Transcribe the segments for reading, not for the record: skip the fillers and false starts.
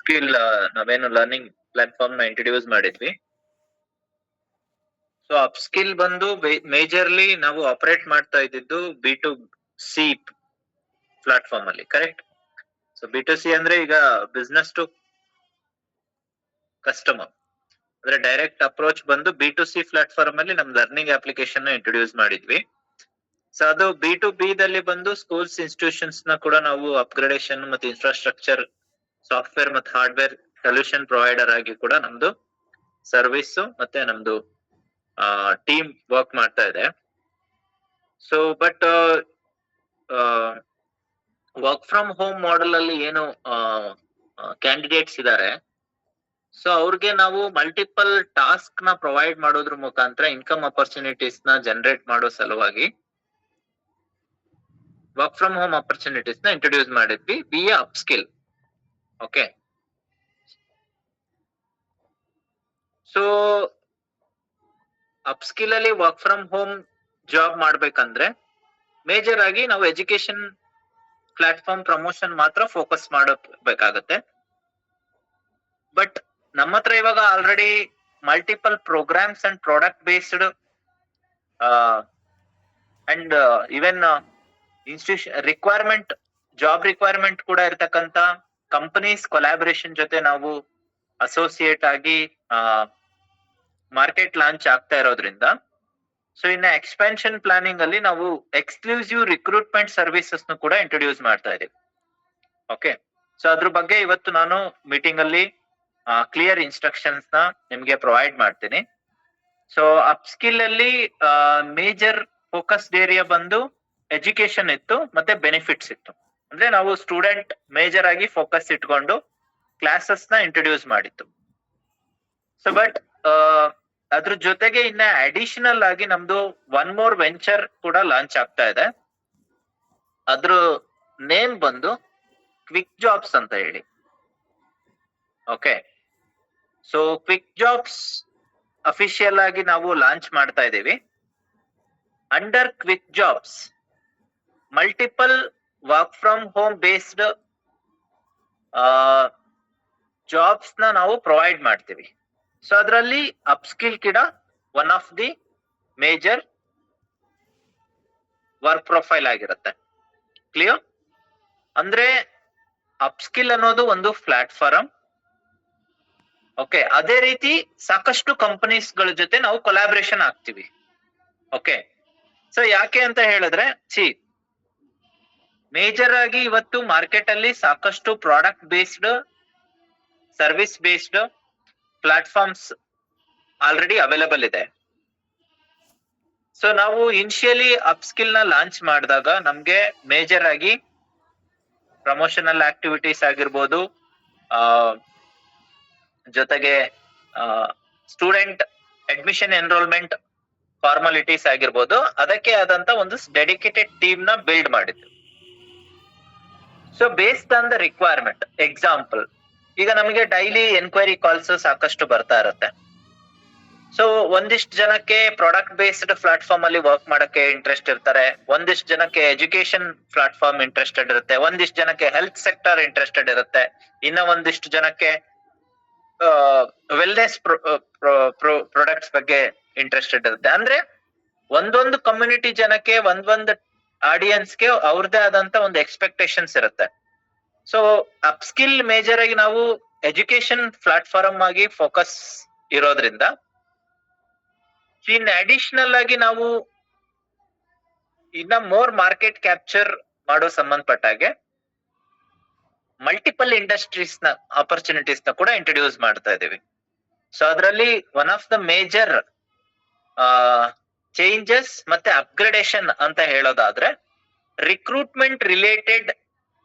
Upskill ನಾವೇನು learning platform ನ introduce ಮಾಡಿದ್ವಿ. ಸೊ ಅಪ್ಸ್ಕಿಲ್ ಬಂದು ಮೇಜರ್ಲಿ ನಾವು ಆಪರೇಟ್ ಮಾಡ್ತಾ ಇದ್ದಿದ್ದು B2C ಪ್ಲಾಟ್ಫಾರ್ಮ್ ಅಲ್ಲಿ, ಕರೆಕ್ಟ್? ಸೊ B2C ಅಂದ್ರೆ ಈಗ ಬಿಸ್ನೆಸ್ ಟು ಕಸ್ಟಮರ್, ಅಂದ್ರೆ ಡೈರೆಕ್ಟ್ ಅಪ್ರೋಚ್ ಬಂದು B2C ಪ್ಲಾಟ್ಫಾರ್ಮ್ ಅಲ್ಲಿ ನಮ್ ಲರ್ನಿಂಗ್ ಅಪ್ಲಿಕೇಶನ್ ಇಂಟ್ರೊಡ್ಯೂಸ್ ಮಾಡಿದ್ವಿ. ಸೊ ಅದು B2B ದಲ್ಲಿ ಬಂದು ಸ್ಕೂಲ್ಸ್ ಇನ್ಸ್ಟಿಟ್ಯೂಷನ್ಸ್ ನ ಕೂಡ ನಾವು ಅಪ್ಗ್ರೇಡೇಷನ್ ಮತ್ತೆ ಇನ್ಫ್ರಾಸ್ಟ್ರಕ್ಚರ್, ಸಾಫ್ಟ್ವೇರ್ ಮತ್ತೆ ಹಾರ್ಡ್ವೇರ್ ಸೊಲ್ಯೂಷನ್ ಪ್ರೊವೈಡರ್ ಆಗಿ ಕೂಡ ನಮ್ದು ಸರ್ವಿಸ್ ಮತ್ತೆ ನಮ್ದು ಟೀಮ್ ವರ್ಕ್ ಮಾಡ್ತಾ ಇದೆ. So but work from home model ಅಲ್ಲಿ ಏನು ಕ್ಯಾಂಡಿಡೇಟ್ಸ್ ಇದ್ದಾರೆ, ಸೊ ಅವ್ರಿಗೆ ನಾವು ಮಲ್ಟಿಪಲ್ ಟಾಸ್ಕ್ ನ ಪ್ರೊವೈಡ್ ಮಾಡೋದ್ರ ಮುಖಾಂತರ ಇನ್ಕಮ್ ಅಪರ್ಚುನಿಟೀಸ್ ನ ಜನರೇಟ್ ಮಾಡೋ ಸಲುವಾಗಿ ವರ್ಕ್ ಫ್ರಮ್ ಹೋಮ್ ಅಪರ್ಚುನಿಟೀಸ್ ನ ಇಂಟ್ರೊಡ್ಯೂಸ್ ಮಾಡಿದ್ವಿ via upskill. Okay, so upskill ಅಲ್ಲಿ ವರ್ಕ್ ಫ್ರಮ್ ಹೋಮ್ ಜಾಬ್ ಮಾಡ್ಬೇಕಂದ್ರೆ ಮೇಜರ್ ಆಗಿ ನಾವು ಎಜುಕೇಶನ್ ಪ್ಲಾಟ್ಫಾರ್ಮ್ ಪ್ರಮೋಷನ್ ಮಾತ್ರ ಫೋಕಸ್ ಮಾಡಬೇಕಾಗತ್ತೆ. ಬಟ್ ನಮ್ಮ ಹತ್ರ ಇವಾಗ already multiple programmes and product based and even institution requirement, job requirement ಕೂಡ ಇರ್ತಕ್ಕಂತ ಕಂಪನೀಸ್ ಕೊಲಾಬರೇಷನ್ ಜೊತೆ ನಾವು ಅಸೋಸಿಯೇಟ್ ಆಗಿ ಮಾರ್ಕೆಟ್ ಲಾಂಚ್ ಆಗ್ತಾ ಇರೋದ್ರಿಂದ, ಸೊ ಇನ್ನ ಎಕ್ಸ್ಪೆನ್ಷನ್ ಪ್ಲಾನಿಂಗ್ ಅಲ್ಲಿ ನಾವು ಎಕ್ಸ್ಕ್ಲೂಸಿವ್ ರಿಕ್ರೂಟ್ಮೆಂಟ್ ಸರ್ವಿಸಸ್ ನು ಕೂಡ ಇಂಟ್ರೊಡ್ಯೂಸ್ ಮಾಡ್ತಾ ಇದೀವಿ. ಓಕೆ, ಸೊ ಅದ್ರ ಬಗ್ಗೆ ಇವತ್ತು ನಾನು ಮೀಟಿಂಗ್ ಅಲ್ಲಿ ಕ್ಲಿಯರ್ ಇನ್ಸ್ಟ್ರಕ್ಷನ್ಸ್ ನ ನಿಮ್ಗೆ ಪ್ರೊವೈಡ್ ಮಾಡ್ತೀನಿ. ಸೊ ಅಪ್ಸ್ಕಿಲ್ ಅಲ್ಲಿ ಮೇಜರ್ ಫೋಕಸ್ಡ್ ಏರಿಯಾ ಬಂದು ಎಜುಕೇಶನ್ ಇತ್ತು ಮತ್ತೆ ಬೆನಿಫಿಟ್ಸ್ ಇತ್ತು. ಅಂದ್ರೆ ನಾವು ಸ್ಟೂಡೆಂಟ್ ಮೇಜರ್ ಆಗಿ ಫೋಕಸ್ ಇಟ್ಕೊಂಡು ಕ್ಲಾಸಸ್ ನ ಇಂಟ್ರೊಡ್ಯೂಸ್ ಮಾಡಿತ್ತು. ಸೊ ಬಟ್ ಅದ್ರ ಜೊತೆಗೆ ಇನ್ನ ಅಡಿಷನಲ್ ಆಗಿ ನಮ್ದು ಒನ್ ಮೋರ್ ವೆಂಚರ್ ಕೂಡ ಲಾಂಚ್ ಆಗ್ತಾ ಇದೆ. ಅದ್ರ ನೇಮ್ ಬಂದು ಕ್ವಿಕ್ ಜಾಬ್ಸ್ ಅಂತ ಹೇಳಿ. Okay, so quick jobs official ಆಗಿ ನಾವು ಲಾಂಚ್ ಮಾಡ್ತಾ ಇದ್ದೀವಿ. Under quick jobs multiple work from home based jobs ನ ನಾವು ಪ್ರೊವೈಡ್ ಮಾಡ್ತೀವಿ. ಸೊ ಅದರಲ್ಲಿ ಅಪ್ಸ್ಕಿಲ್ ಕೂಡ one of the major work profile ಆಗಿರುತ್ತೆ. ಕ್ಲಿಯರ್? ಅಂದ್ರೆ ಅಪ್ಸ್ಕಿಲ್ ಅನ್ನೋದು ಒಂದು ಪ್ಲಾಟ್ಫಾರ್ಮ್. ಓಕೆ, ಅದೇ ರೀತಿ ಸಾಕಷ್ಟು ಕಂಪನೀಸ್ ಗಳ ಜೊತೆ ನಾವು ಕೊಲಾಬರೇಷನ್ ಆಗ್ತೀವಿ. ಓಕೆ, ಸೊ ಯಾಕೆ ಅಂತ ಹೇಳಿದ್ರೆ ಮೇಜರ್ ಆಗಿ ಇವತ್ತು ಮಾರ್ಕೆಟ್ ಅಲ್ಲಿ ಸಾಕಷ್ಟು product based, service based platforms already available ಇದೆ. ಸೊ ನಾವು ಇನಿಷಿಯಲಿ ಅಪ್ಸ್ಕಿಲ್ ನ ಲಾಂಚ್ ಮಾಡಿದಾಗ ನಮ್ಗೆ ಮೇಜರ್ ಆಗಿ ಪ್ರಮೋಷನಲ್ ಆಕ್ಟಿವಿಟೀಸ್ ಆಗಿರ್ಬೋದು, ಜೊತೆಗೆ ಸ್ಟೂಡೆಂಟ್ ಅಡ್ಮಿಷನ್ ಎನ್ರೋಲ್ಮೆಂಟ್ ಫಾರ್ಮಾಲಿಟೀಸ್ ಆಗಿರ್ಬೋದು, ಅದಕ್ಕೆ ಆದಂತ ಒಂದು ಡೆಡಿಕೇಟೆಡ್ ಟೀಮ್ ನ ಬಿಲ್ಡ್ ಮಾಡಿದ್ದು. So based on the requirement, example ಈಗ ನಮಗೆ ಡೈಲಿ ಎನ್ಕ್ವೈರಿ ಕಾಲ್ಸ್ ಸಾಕಷ್ಟು ಬರ್ತಾ ಇರುತ್ತೆ. ಸೊ ಒಂದಿಷ್ಟು ಜನಕ್ಕೆ ಪ್ರಾಡಕ್ಟ್ ಬೇಸ್ಡ್ ಪ್ಲಾಟ್ಫಾರ್ಮ್ ಅಲ್ಲಿ ವರ್ಕ್ ಮಾಡಕ್ಕೆ ಇಂಟ್ರೆಸ್ಟ್ ಇರ್ತಾರೆ, ಒಂದಿಷ್ಟು ಜನಕ್ಕೆ ಎಜುಕೇಶನ್ ಪ್ಲಾಟ್ಫಾರ್ಮ್ ಇಂಟ್ರೆಸ್ಟೆಡ್ ಇರುತ್ತೆ, ಒಂದಿಷ್ಟು ಜನಕ್ಕೆ ಹೆಲ್ತ್ ಸೆಕ್ಟರ್ ಇಂಟ್ರೆಸ್ಟೆಡ್ ಇರುತ್ತೆ, ಇನ್ನ ಒಂದಿಷ್ಟು ಜನಕ್ಕೆ ವೆಲ್ನೆಸ್ ಪ್ರಾಡಕ್ಟ್ಸ್ ಬಗ್ಗೆ ಇಂಟ್ರೆಸ್ಟೆಡ್ ಇರುತ್ತೆ. ಅಂದ್ರೆ ಒಂದೊಂದು ಕಮ್ಯುನಿಟಿ ಜನಕ್ಕೆ ಒಂದೊಂದು ಆಡಿಯನ್ಸ್ಗೆ ಅವ್ರದೇ ಆದಂತ ಒಂದು ಎಕ್ಸ್ಪೆಕ್ಟೇಷನ್ಸ್ ಇರುತ್ತೆ. ಸೊ ಅಪ್ಸ್ಕಿಲ್ ಮೇಜರ್ ಆಗಿ ನಾವು ಎಜುಕೇಶನ್ ಪ್ಲಾಟ್ಫಾರ್ಮ್ ಆಗಿ ಫೋಕಸ್ ಇರೋದ್ರಿಂದ, ಇನ್ ಅಡಿಷನಲ್ ಆಗಿ ನಾವು ಇನ್ನ ಮೋರ್ ಮಾರ್ಕೆಟ್ ಕ್ಯಾಪ್ಚರ್ ಮಾಡೋ ಸಂಬಂಧಪಟ್ಟಾಗೆ ಮಲ್ಟಿಪಲ್ ಇಂಡಸ್ಟ್ರೀಸ್ ನ ಆಪರ್ಚುನಿಟೀಸ್ ನ ಕೂಡ ಇಂಟ್ರೊಡ್ಯೂಸ್ ಮಾಡ್ತಾ ಇದೀವಿ. ಸೊ ಅದರಲ್ಲಿ one of the major changes ಮತ್ತೆ ಅಪ್ಗ್ರೇಡೇಷನ್ ಅಂತ ಹೇಳೋದಾದ್ರೆ, recruitment related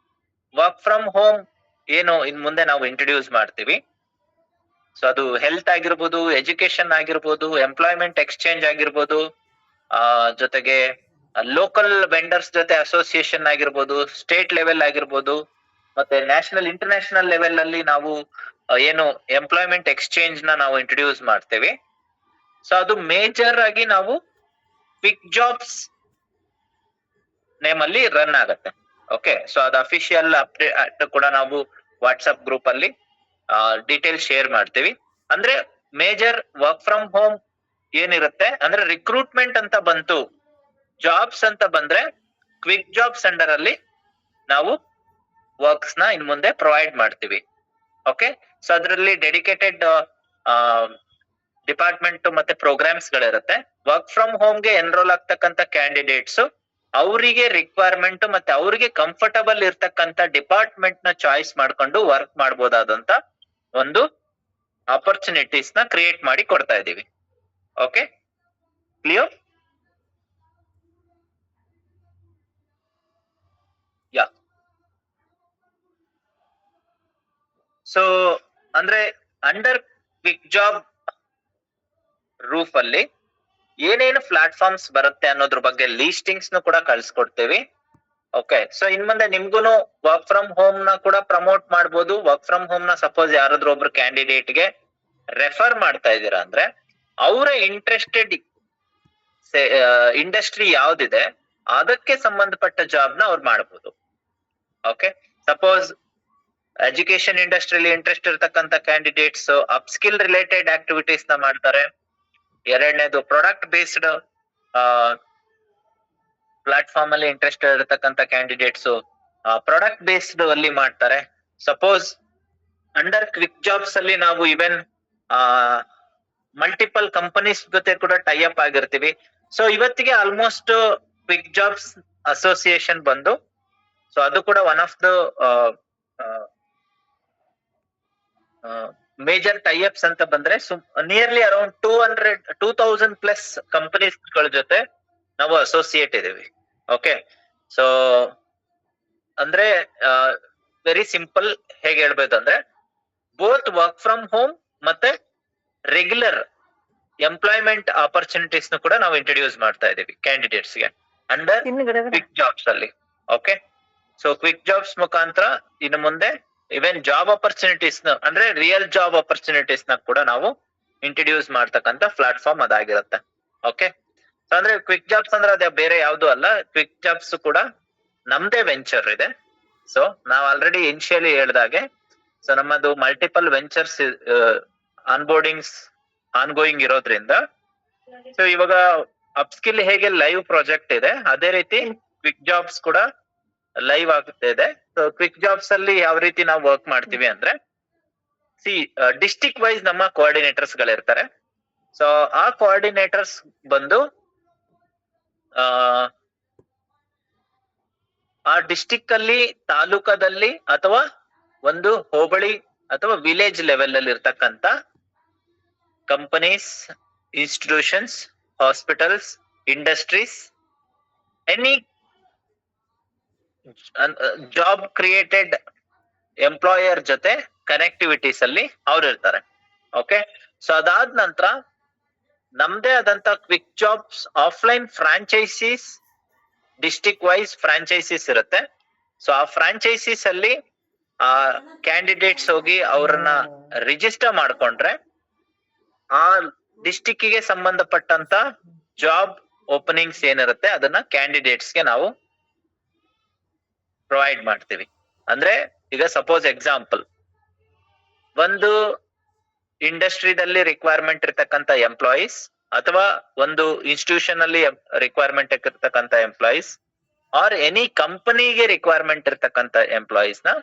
work from home ಏನು ಇನ್ ಮುಂದೆ ನಾವು ಇಂಟ್ರೊಡ್ಯೂಸ್ ಮಾಡ್ತೀವಿ. ಸೊ ಅದು ಹೆಲ್ತ್ ಆಗಿರ್ಬೋದು, ಎಜುಕೇಶನ್ ಆಗಿರ್ಬೋದು, ಎಂಪ್ಲಾಯ್ಮೆಂಟ್ ಎಕ್ಸ್ಚೇಂಜ್ ಆಗಿರ್ಬೋದು, ಜೊತೆಗೆ ಲೋಕಲ್ ವೆಂಡರ್ಸ್ ಜೊತೆ ಅಸೋಸಿಯೇಷನ್ ಆಗಿರ್ಬೋದು, ಸ್ಟೇಟ್ ಲೆವೆಲ್ ಆಗಿರ್ಬೋದು, ಮತ್ತೆ ನ್ಯಾಷನಲ್ ಇಂಟರ್ನ್ಯಾಷನಲ್ ಲೆವೆಲ್ ಅಲ್ಲಿ ನಾವು ಏನು ಎಂಪ್ಲಾಯ್ಮೆಂಟ್ ಎಕ್ಸ್ಚೇಂಜ್ ನ ನಾವು ಇಂಟ್ರೊಡ್ಯೂಸ್ ಮಾಡ್ತೇವೆ. ಸೊ ಅದು ಮೇಜರ್ ಆಗಿ ನಾವು ಕ್ವಿಕ್ ಜಾಬ್ಸ್ ನೇಮ್ ಅಲ್ಲಿ ರನ್ ಆಗತ್ತೆ. ಓಕೆ, ಸೊ ಅದು ಅಫಿಷಿಯಲ್ ಅಪ್ಡೇಟ್ ಕೂಡ ನಾವು ವಾಟ್ಸ್ಆಪ್ ಗ್ರೂಪ್ ಅಲ್ಲಿ ಡೀಟೇಲ್ ಶೇರ್ ಮಾಡ್ತೀವಿ. ಅಂದ್ರೆ ಮೇಜರ್ ವರ್ಕ್ ಫ್ರಮ್ ಹೋಮ್ ಏನಿರುತ್ತೆ ಅಂದ್ರೆ ರಿಕ್ರೂಟ್ಮೆಂಟ್ ಅಂತ ಬಂತು, ಜಾಬ್ಸ್ ಅಂತ ಬಂದ್ರೆ ಕ್ವಿಕ್ ಜಾಬ್ಸ್ ಅಂಡರ್ ಅಲ್ಲಿ ನಾವು ವರ್ಕ್ಸ್ ನ ಇನ್ ಮುಂದೆ ಪ್ರೊವೈಡ್ ಮಾಡ್ತೀವಿ. ಓಕೆ, ಸೊ ಅದರಲ್ಲಿ ಡೆಡಿಕೇಟೆಡ್ ಡಿಪಾರ್ಟ್ಮೆಂಟ್ ಮತ್ತೆ ಪ್ರೋಗ್ರಾಮ್ಸ್ ಗಳಿರುತ್ತೆ. ವರ್ಕ್ ಫ್ರಮ್ ಹೋಮ್ಗೆ ಎನ್ರೋಲ್ ಆಗ್ತಕ್ಕಂತ ಕ್ಯಾಂಡಿಡೇಟ್ಸ್ ಅವರಿಗೆ ರಿಕ್ವೈರ್ಮೆಂಟ್ ಮತ್ತೆ ಅವರಿಗೆ ಕಂಫರ್ಟಬಲ್ ಇರ್ತಕ್ಕಂತ ಡಿಪಾರ್ಟ್ಮೆಂಟ್ ನ ಚಾಯ್ಸ್ ಮಾಡ್ಕೊಂಡು ವರ್ಕ್ ಮಾಡಬಹುದಾದಂತ ಒಂದು ಆಪರ್ಚುನಿಟೀಸ್ ನ ಕ್ರಿಯೇಟ್ ಮಾಡಿ ಕೊಡ್ತಾ ಇದೀವಿ. Okay, clear? ಯಾ, ಸೊ ಅಂದ್ರೆ ಅಂಡರ್ ಕ್ವಿಕ್ ಜಾಬ್ ರೂಫ್ ಅಲ್ಲಿ ಏನೇನು ಪ್ಲಾಟ್ಫಾರ್ಮ್ಸ್ ಬರುತ್ತೆ ಅನ್ನೋದ್ರ ಬಗ್ಗೆ ಲೀಸ್ಟಿಂಗ್ಸ್ ನು ಕೂಡ ಕಳ್ಸಿಕೊಡ್ತೀವಿ. ಓಕೆ, ಸೊ ಇನ್ ಮುಂದೆ ನಿಮ್ಗೂನು ವರ್ಕ್ ಫ್ರಮ್ ಹೋಮ್ ನ ಕೂಡ ಪ್ರಮೋಟ್ ಮಾಡ್ಬೋದು. ವರ್ಕ್ ಫ್ರಮ್ ಹೋಮ್ ನ ಸಪೋಸ್ ಯಾರಾದ್ರೂ ಒಬ್ರು ಕ್ಯಾಂಡಿಡೇಟ್ ಗೆ ರೆಫರ್ ಮಾಡ್ತಾ ಇದ್ದೀರಾ ಅಂದ್ರೆ ಅವರ ಇಂಟ್ರೆಸ್ಟೆಡ್ ಇಂಡಸ್ಟ್ರಿ ಯಾವ್ದಿದೆ ಅದಕ್ಕೆ ಸಂಬಂಧಪಟ್ಟ ಜಾಬ್ ನ ಅವ್ರು ಮಾಡಬಹುದು. ಓಕೆ, ಸಪೋಸ್ ಎಜುಕೇಶನ್ ಇಂಡಸ್ಟ್ರಿಯಲ್ಲಿ ಇಂಟ್ರೆಸ್ಟ್ ಇರತಕ್ಕಂತ candidates up skill related activities ನ ಮಾಡ್ತಾರೆ. ಎರಡನೇದು ಪ್ರಾಡಕ್ಟ್ ಬೇಸ್ಡ್ ಪ್ಲಾಟ್ಫಾರ್ಮ್ ಅಲ್ಲಿ ಇಂಟ್ರೆಸ್ಟ್ ಇರತಕ್ಕಂತ ಕ್ಯಾಂಡಿಡೇಟ್ಸ್ ಪ್ರಾಡಕ್ಟ್ ಬೇಸ್ಡ್ ಅಲ್ಲಿ ಮಾಡ್ತಾರೆ. ಸಪೋಸ್ ಅಂಡರ್ ಕ್ವಿಕ್ ಜಾಬ್ಸ್ ಅಲ್ಲಿ ನಾವು ಇವನ್ ಮಲ್ಟಿಪಲ್ ಕಂಪನೀಸ್ ಜೊತೆ ಕೂಡ ಟೈ ಅಪ್ ಆಗಿರ್ತೀವಿ. ಸೊ ಇವತ್ತಿಗೆ ಆಲ್ಮೋಸ್ಟ್ ಕ್ವಿಕ್ ಜಾಬ್ಸ್ ಅಸೋಸಿಯೇಷನ್ ಬಂದು, ಸೊ ಅದು ಕೂಡ one of the major tie ups ಅಂತ ಬಂದ್ರೆ ನಿಯರ್ಲಿ ಅರೌಂಡ್ 2000+ ಕಂಪನೀಸ್ ಗಳ ಜೊತೆ ನಾವು ಅಸೋಸಿಯೇಟ್ ಇದೀವಿ. ಓಕೆ, ಸೊ ಅಂದ್ರೆ ವೆರಿ ಸಿಂಪಲ್ ಹೇಗೆ ಹೇಳ್ಬೋದು ಅಂದ್ರೆ ಬೋತ್ ವರ್ಕ್ ಫ್ರಮ್ ಹೋಮ್ ಮತ್ತೆ ರೆಗ್ಯುಲರ್ ಎಂಪ್ಲಾಯ್ಮೆಂಟ್ ಆಪರ್ಚುನಿಟೀಸ್ ಕೂಡ ನಾವು ಇಂಟ್ರೊಡ್ಯೂಸ್ ಮಾಡ್ತಾ ಇದೀವಿ ಕ್ಯಾಂಡಿಡೇಟ್ಸ್ ಗೆ ಅಂಡರ್ ಕ್ವಿಕ್ ಜಾಬ್ಸ್ ಅಲ್ಲಿ. ಓಕೆ, ಸೊ ಕ್ವಿಕ್ ಜಾಬ್ಸ್ ಮುಖಾಂತರ ಇನ್ನು ಮುಂದೆ ಇವನ್ ಜಾಬ್ ಆಪರ್ಚುನಿಟೀಸ್ ಅಂದ್ರೆ ರಿಯಲ್ ಜಾಬ್ ಆಪರ್ಚುನಿಟೀಸ್ ನ ಕೂಡ ನಾವು ಇಂಟ್ರೊಡ್ಯೂಸ್ ಮಾಡ್ತಕ್ಕಂತ ಪ್ಲಾಟ್ಫಾರ್ಮ್ ಅದಾಗಿರುತ್ತೆ. ಓಕೆ, ಸೊ ಅಂದ್ರೆ ಕ್ವಿಕ್ ಜಾಬ್ಸ್ ಅಂದ್ರೆ ಅದೇ ಬೇರೆ ಯಾವ್ದು ಅಲ್ಲ, ಕ್ವಿಕ್ ಜಾಬ್ಸ್ ಕೂಡ ನಮ್ದೇ ವೆಂಚರ್ ಇದೆ. ಸೊ ನಾವ್ ಆಲ್ರೆಡಿ ಇನಿಷಿಯಲಿ ಹೇಳ್ದಾಗೆ ಸೊ ನಮ್ಮದು ಮಲ್ಟಿಪಲ್ ವೆಂಚರ್ಸ್ ಆನ್ಬೋರ್ಡಿಂಗ್ಸ್ ಆನ್ಗೋಯಿಂಗ್ ಇರೋದ್ರಿಂದ ಸೊ ಇವಾಗ ಅಪ್ಸ್ಕಿಲ್ ಹೇಗೆ ಲೈವ್ ಪ್ರಾಜೆಕ್ಟ್ ಇದೆ ಅದೇ ರೀತಿ ಕ್ವಿಕ್ ಜಾಬ್ಸ್ ಕೂಡ ಲೈವ್ ಆಗ್ತಾ ಇದೆ. ಸೊ ಕ್ವಿಕ್ ಜಾಬ್ಸ್ ಅಲ್ಲಿ ಯಾವ ರೀತಿ ನಾವು ವರ್ಕ್ ಮಾಡ್ತೀವಿ ಅಂದ್ರೆ ಡಿಸ್ಟಿಕ್ ವೈಸ್ ನಮ್ಮ ಕೋಆರ್ಡಿನೇಟರ್ಸ್ ಗಳಿರ್ತಾರೆ. ಸೊ ಆ ಕೋಆರ್ಡಿನೇಟರ್ಸ್ ಬಂದು ಆ ಡಿಸ್ಟಿಕ್ ಅಲ್ಲಿ ತಾಲೂಕದಲ್ಲಿ ಅಥವಾ ಒಂದು ಹೋಬಳಿ ಅಥವಾ ವಿಲೇಜ್ ಲೆವೆಲ್ ಅಲ್ಲಿ ಇರ್ತಕ್ಕಂತ companies, institutions, hospitals, industries, any job created employer ಜೊತೆ ಕನೆಕ್ಟಿವಿಟೀಸ್ ಅಲ್ಲಿ ಅವ್ರು ಇರ್ತಾರೆ. ಓಕೆ, ಸೊ ಅದಾದ ನಂತರ ನಮ್ದೇ ಆದಂತ quick jobs offline franchises, district wise franchises ಇರುತ್ತೆ. ಸೊ ಆ ಫ್ರಾಂಚೈಸೀಸ್ ಅಲ್ಲಿ ಆ ಕ್ಯಾಂಡಿಡೇಟ್ಸ್ ಹೋಗಿ ಅವ್ರನ್ನ ರಿಜಿಸ್ಟರ್ ಮಾಡ್ಕೊಂಡ್ರೆ ಆ ಡಿಸ್ಟಿಕ್ ಗೆ ಸಂಬಂಧಪಟ್ಟಂತ ಜಾಬ್ ಓಪನಿಂಗ್ಸ್ ಏನಿರುತ್ತೆ ಅದನ್ನ ಕ್ಯಾಂಡಿಡೇಟ್ಸ್ ಗೆ ನಾವು ಪ್ರೊವೈಡ್ ಮಾಡ್ತೀವಿ. ಅಂದ್ರೆ ಈಗ ಸಪೋಸ್ ಎಕ್ಸಾಂಪಲ್ ಒಂದು ಇಂಡಸ್ಟ್ರಿದಲ್ಲಿ ರಿಕ್ವೈರ್ಮೆಂಟ್ ಇರ್ತಕ್ಕಂತ ಎಂಪ್ಲಾಯೀಸ್ ಅಥವಾ ಒಂದು ಇನ್ಸ್ಟಿಟ್ಯೂಷನ್ ಅಲ್ಲಿ ರಿಕ್ವೈರ್ಮೆಂಟ್ ಇರ್ತಕ್ಕಂತ ಎಂಪ್ಲಾಯೀಸ್ ಆರ್ ಎನಿ ಕಂಪನಿಗೆ ರಿಕ್ವೈರ್ಮೆಂಟ್ ಇರ್ತಕ್ಕಂತ ಎಂಪ್ಲಾಯೀಸ್ ನ